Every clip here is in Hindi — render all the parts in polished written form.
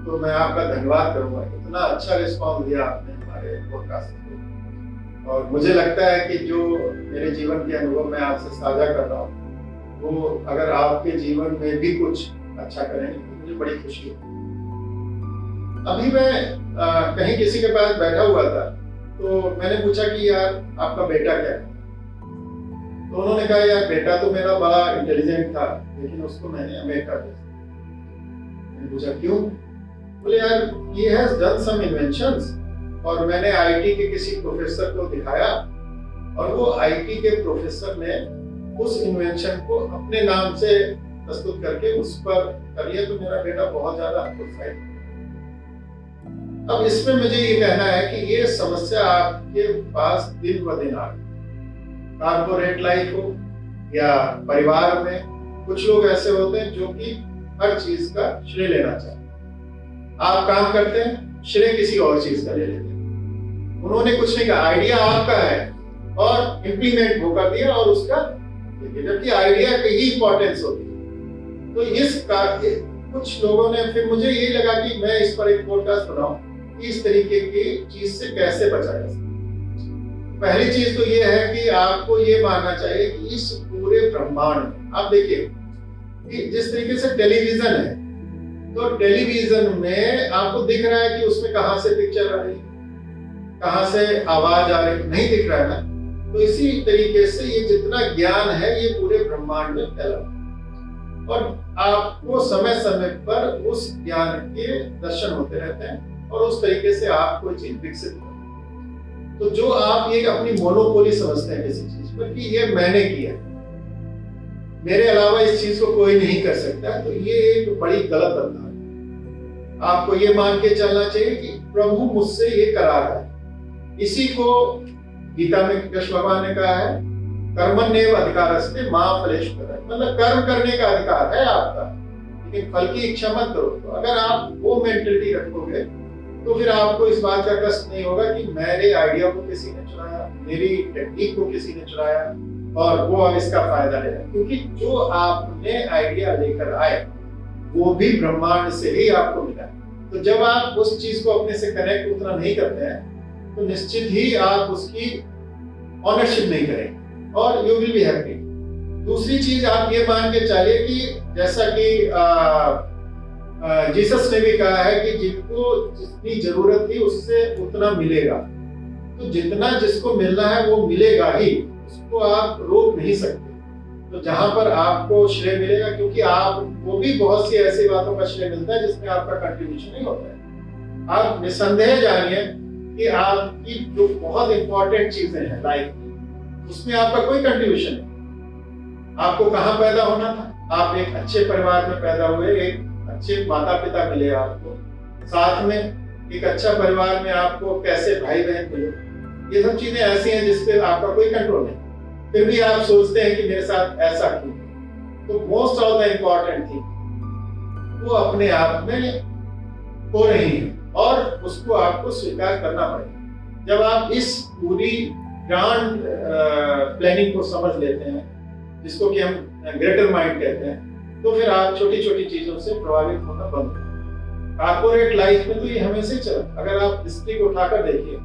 तो मैं आपका धन्यवाद करूंगा, इतना अच्छा रिस्पॉन्स दिया आपने हमारे पॉडकास्ट को। और मुझे लगता है कि जो मेरे जीवन के अनुभव मैं आपसे साझा कर रहा हूँ वो अगर आपके जीवन में भी कुछ अच्छा करेंगे तो मुझे बड़ी खुशी होगी। अभी मैं कहीं किसी के पास बैठा हुआ था तो मैंने पूछा कि यार आपका बेटा क्या है? तो उन्होंने कहा यार बेटा तो मेरा बड़ा इंटेलिजेंट था लेकिन उसको मैंने अमेरिका भेज दिया। मैंने पूछा क्यों? बोले यार he has done some inventions, और मैंने आईटी के किसी प्रोफेसर को दिखाया और वो आईटी के प्रोफेसर ने उस इन्वेंशन को अपने नाम से प्रस्तुत करके उस पर कर लिया, तो मेरा बेटा बहुत ज्यादा उत्साहित। अब इसमें मुझे ये कहना है कि ये समस्या आपके पास दिन ब दिन आ रही है। कॉर्पोरेट लाइफ हो या परिवार में कुछ लोग ऐसे होते हैं जो कि हर चीज का श्रेय लेना चाहते हैं। आप काम करते हैं, श्रेय किसी और चीज का ले लेते हैं। उन्होंने कुछ नहीं कहा, आइडिया आपका है और इम्प्लीमेंट वो कर दिया और उसका, जबकि आइडिया की ही इंपॉर्टेंस होती है। तो कुछ लोगों ने, फिर मुझे ये लगा कि मैं इस पर एक पॉडकास्ट बनाऊं कि इस तरीके की चीज से कैसे बचा जा सकता। पहली चीज तो ये है कि आपको ये मानना चाहिए कि इस पूरे ब्रह्मांड में, आप देखिए कि जिस तरीके से टेलीविजन है, तो टेलीविजन में आपको दिख रहा है कि उसमें कहां से पिक्चर आ रही है, कहां से आवाज आ रही है, नहीं दिख रहा है ना। तो इसी तरीके से ये जितना ज्ञान है ये पूरे ब्रह्मांड में फैला और आपको समय समय पर उस ज्ञान के दर्शन होते रहते हैं और उस तरीके से आप कोई चीज विकसित करते हैं। तो जो आप ये अपनी मोनोपोली समझते हैं किसी चीज पर कि ये मैंने किया, मेरे अलावा इस चीज को कोई नहीं कर सकता, तो ये एक बड़ी गलत अवधारणा है। आपको ये मान के चलना चाहिए कि प्रभु मुझसे ये करा रहा है। इसी को गीता में कृष्ण भगवान ने कहा है, कर्मण्येव अधिकारस्ते मा फलेषु कदाचन, मतलब कर्म करने का अधिकार है आपका, लेकिन फल की इच्छा मत करो। तो अगर आप वो मेंटलिटी रखोगे तो फिर आपको इस बात का कष्ट नहीं होगा कि मेरे आइडिया को किसी ने चुराया, मेरी टेक्निक को किसी ने चुराया और वो अब इसका फायदा ले रहा है। क्योंकि जो आपने आइडिया लेकर आए वो भी ब्रह्मांड से ही आपको मिला। तो जब आप उस चीज को अपने से कनेक्ट उतना नहीं करते हैं तो निश्चित ही आप उसकी ऑनरशिप नहीं करेंगे और यू विल बी हैप्पी। दूसरी चीज आप ये मान के चलिए कि जैसा कि जीसस ने भी कहा है कि जिनको जितनी जरूरत थी उससे उतना मिलेगा। तो जितना जिसको मिलना है वो मिलेगा ही, उसको आप रोक नहीं सकते। तो जहां पर आपको श्रेय मिलेगा, क्योंकि आप वो भी बहुत सी ऐसी बातों का श्रेय मिलता है जिसमें आपका कंट्रीब्यूशन नहीं होता है। आप निसंदेह जानिए कि आपकी जो बहुत इंपॉर्टेंट चीजें हैं लाइफ में, उसमें आपका कोई कंट्रीब्यूशन नहीं। आपको कहाँ पैदा होना था? आप एक अच्छे परिवार में पैदा हुए, एक अच्छे माता पिता मिले आपको, साथ में एक अच्छा परिवार में आपको कैसे भाई बहन मिले। ये सब चीजें ऐसी हैं जिसपे आपका कोई कंट्रोल नहीं, फिर भी आप सोचते हैं कि मेरे साथ ऐसा क्यों। तो most of the important thing वो अपने आप में हो रही है और उसको आपको स्वीकार करना पड़ेगा। जब आप इस पूरी ग्रांड प्लानिंग को समझ लेते हैं, जिसको कि हम ग्रेटर माइंड कहते हैं, तो फिर आप छोटी छोटी चीजों से प्रभावित होना बंद करें। कॉर्पोरेट लाइफ में तो ये हमेशा ही चला। अगर आप हिस्ट्री को उठाकर देखिए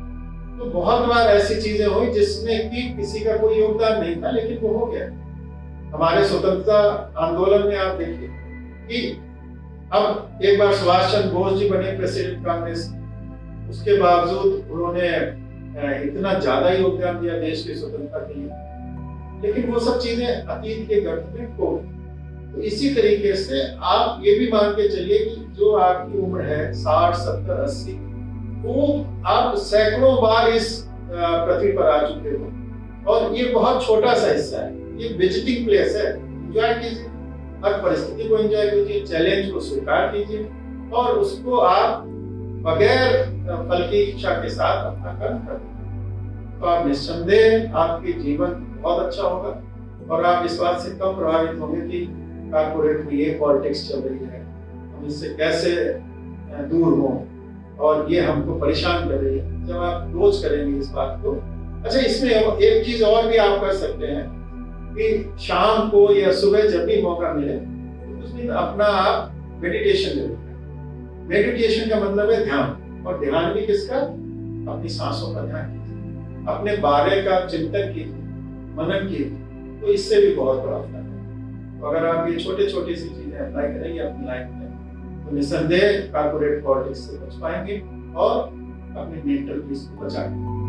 तो बहुत बार ऐसी चीजें हुई जिसमें कि किसी का कोई योगदान नहीं था लेकिन वो हो गया। हमारे स्वतंत्रता आंदोलन में आप देखिए कि अब एक बार सुभाष चंद्र बोस जी बने प्रेसिडेंट कांग्रेस, उसके बावजूद उन्होंने इतना ज्यादा योगदान दिया देश की स्वतंत्रता के लिए, लेकिन वो सब चीजें अतीत के गर्त में खो गई। तो इसी तरीके से आप ये भी मान के चलिए कि जो आपकी उम्र है 60, 70, 80, वो आप सैकड़ों बार इस पृथ्वी पर आ चुके हो और ये बहुत छोटा सा हिस्सा है, ये विजिटिंग प्लेस है। एंजॉय कीजिए, हर परिस्थिति को एंजॉय कीजिए, चैलेंज को स्वीकार कीजिए और उसको आप बगैर फल की इच्छा के साथ अपना कर्म करें। तो आप निस्संदेह आपके जीवन बहुत अच्छा होगा और आप इस बात से कम प्रभावित होंगे कि कॉर्पोरेट में ये पॉलिटिक्स चल रही है, हम इससे कैसे दूर हों और ये हमको परेशान कर रही है। जब आप रोज करेंगे इस बात को। अच्छा, इसमें एक चीज और भी आप कर सकते हैं कि शाम को या सुबह जब भी मौका मिले तो उस दिन अपना आप मेडिटेशन जरूर करें। मेडिटेशन का मतलब है ध्यान, और ध्यान भी किसका? अपनी सांसों का ध्यान कीजिए, अपने बारे का चिंतन कीजिए, मनन कीजिए, तो इससे भी बहुत बड़ा फायदा है। तो अगर आप ये छोटे छोटी सी चीजें अप्लाई करेंगे अपनी लाइफ में, तो निसंदेह कॉर्पोरेट पॉलिटिक्स से बच पाएंगे और अपने मेंटल पीस को बचा पाएंगे।